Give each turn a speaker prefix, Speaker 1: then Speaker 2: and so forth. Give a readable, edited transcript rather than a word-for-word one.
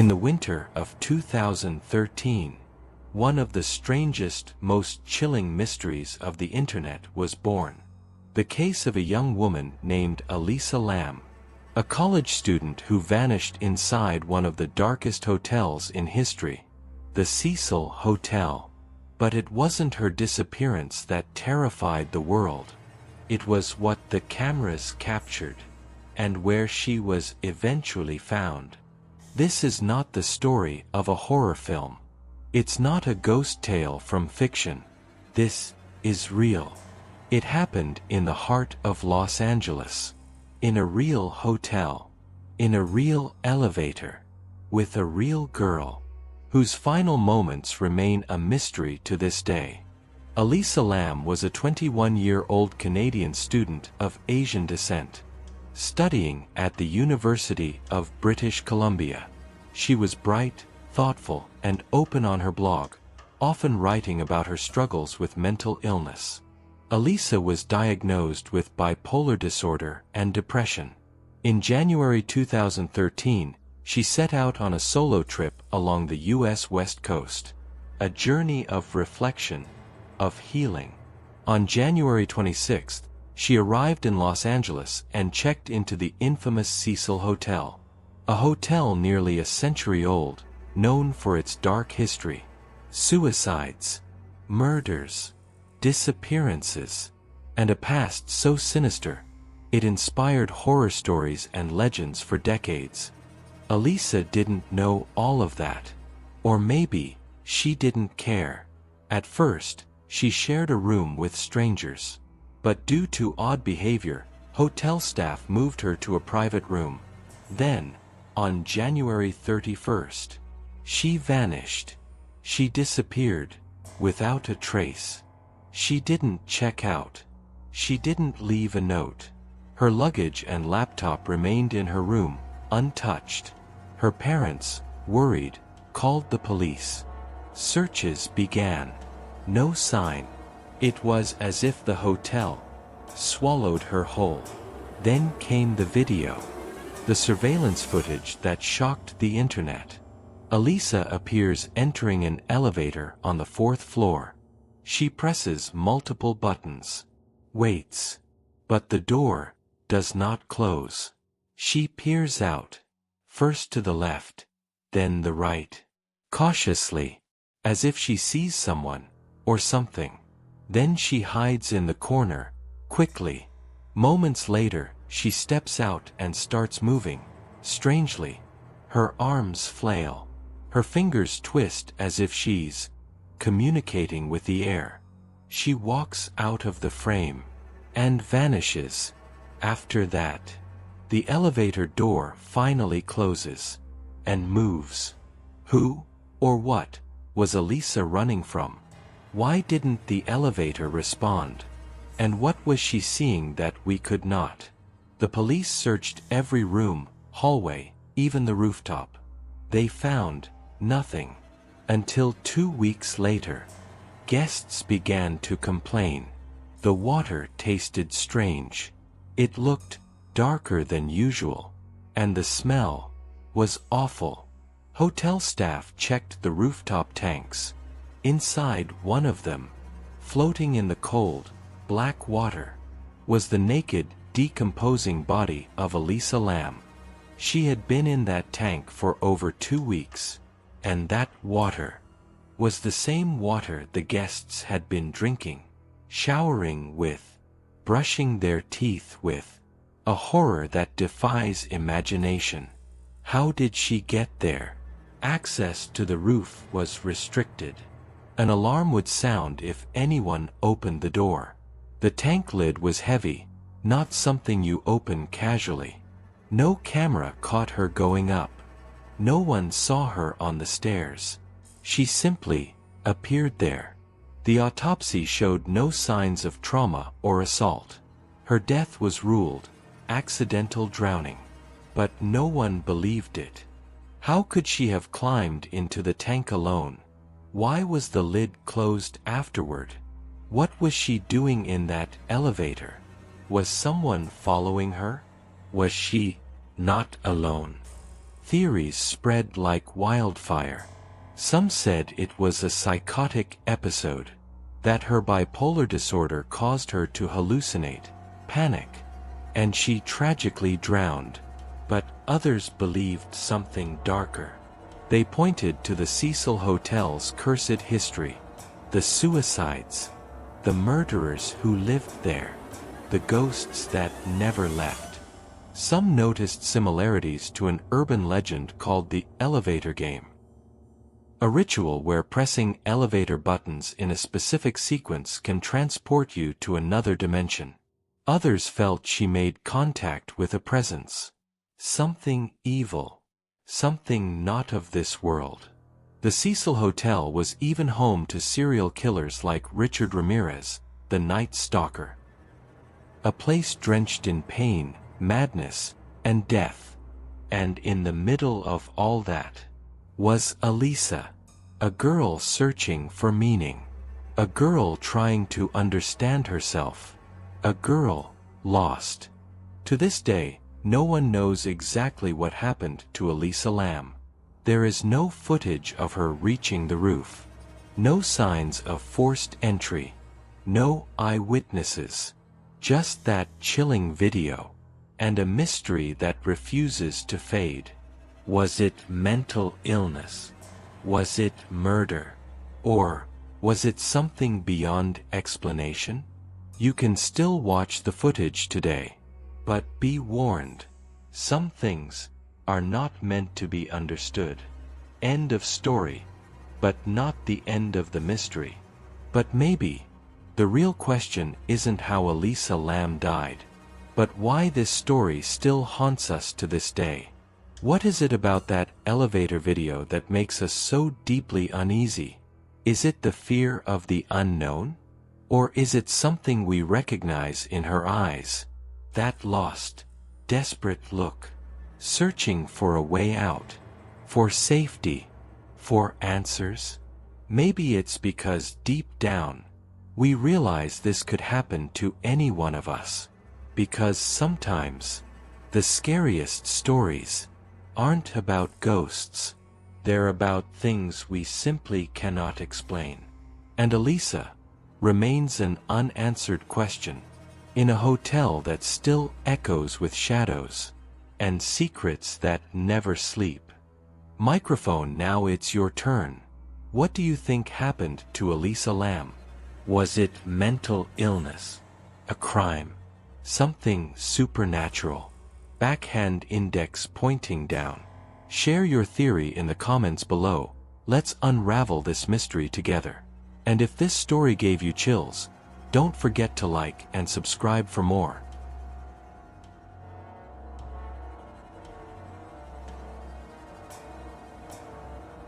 Speaker 1: In the winter of 2013, one of the strangest, most chilling mysteries of the internet was born. The case of a young woman named Elisa Lam, a college student who vanished inside one of the darkest hotels in history, the Cecil Hotel. But it wasn't her disappearance that terrified the world. It was what the cameras captured, and where she was eventually found. This is not the story of a horror film. It's not a ghost tale from fiction. This is real. It happened in the heart of Los Angeles, in a real hotel, in a real elevator, with a real girl, whose final moments remain a mystery to this day. Elisa Lam was a 21-year-old Canadian student of Asian descent, studying at the University of British Columbia. She was bright, thoughtful, and open on her blog, often writing about her struggles with mental illness. Elisa was diagnosed with bipolar disorder and depression. In January 2013, she set out on a solo trip along the U.S. West Coast, a journey of reflection, of healing. On January 26, she arrived in Los Angeles and checked into the infamous Cecil Hotel, a hotel nearly a century old, known for its dark history, suicides, murders, disappearances, and a past so sinister, it inspired horror stories and legends for decades. Elisa didn't know all of that. Or maybe, she didn't care. At first, she shared a room with strangers. But due to odd behavior, hotel staff moved her to a private room. Then, on January 31st, she vanished. She disappeared, without a trace. She didn't check out. She didn't leave a note. Her luggage and laptop remained in her room, untouched. Her parents, worried, called the police. Searches began. No sign. It was as if the hotel swallowed her whole. Then came the video. The surveillance footage that shocked the internet. Elisa appears entering an elevator on the 4th floor. She presses multiple buttons. Waits. But the door does not close. She peers out. First to the left, then the right. Cautiously, as if she sees someone, or something. Then she hides in the corner, quickly. Moments later, she steps out and starts moving. Strangely, her arms flail. Her fingers twist as if she's communicating with the air. She walks out of the frame and vanishes. After that, the elevator door finally closes and moves. Who, or what, was Elisa running from? Why didn't the elevator respond? And what was she seeing that we could not? The police searched every room, hallway, even the rooftop. They found nothing. Until 2 weeks later, guests began to complain. The water tasted strange. It looked darker than usual. And the smell was awful. Hotel staff checked the rooftop tanks. Inside one of them, floating in the cold, black water, was the naked, decomposing body of Elisa Lam. She had been in that tank for over 2 weeks, and that water was the same water the guests had been drinking, showering with, brushing their teeth with. A horror that defies imagination. How did she get there? Access to the roof was restricted. An alarm would sound if anyone opened the door. The tank lid was heavy, not something you open casually. No camera caught her going up. No one saw her on the stairs. She simply appeared there. The autopsy showed no signs of trauma or assault. Her death was ruled accidental drowning. But no one believed it. How could she have climbed into the tank alone? Why was the lid closed afterward? What was she doing in that elevator? Was someone following her? Was she not alone? Theories spread like wildfire. Some said it was a psychotic episode, that her bipolar disorder caused her to hallucinate, panic, and she tragically drowned. But others believed something darker. They pointed to the Cecil Hotel's cursed history, the suicides, the murderers who lived there, the ghosts that never left. Some noticed similarities to an urban legend called the elevator game, a ritual where pressing elevator buttons in a specific sequence can transport you to another dimension. Others felt she made contact with a presence, something evil, something not of this world. The Cecil Hotel was even home to serial killers like Richard Ramirez, the Night Stalker. A place drenched in pain, madness, and death. And in the middle of all that was Elisa, a girl searching for meaning, a girl trying to understand herself, a girl lost. To this day, no one knows exactly what happened to Elisa Lam. There is no footage of her reaching the roof, no signs of forced entry, no eyewitnesses, just that chilling video, and a mystery that refuses to fade. Was it mental illness? Was it murder? Or was it something beyond explanation? You can still watch the footage today, but be warned, some things are not meant to be understood. End of story. But not the end of the mystery. But maybe the real question isn't how Elisa Lam died, but why this story still haunts us to this day. What is it about that elevator video that makes us so deeply uneasy? Is it the fear of the unknown? Or is it something we recognize in her eyes? That lost, desperate look, searching for a way out, for safety, for answers? Maybe it's because deep down, we realize this could happen to any one of us. Because sometimes, the scariest stories aren't about ghosts. They're about things we simply cannot explain. And Elisa remains an unanswered question, in a hotel that still echoes with shadows and secrets that never sleep. Microphone, now it's your turn. What do you think happened to Elisa Lam? Was it mental illness? A crime? Something supernatural? Backhand index pointing down. Share your theory in the comments below. Let's unravel this mystery together. And if this story gave you chills, don't forget to like and subscribe for more.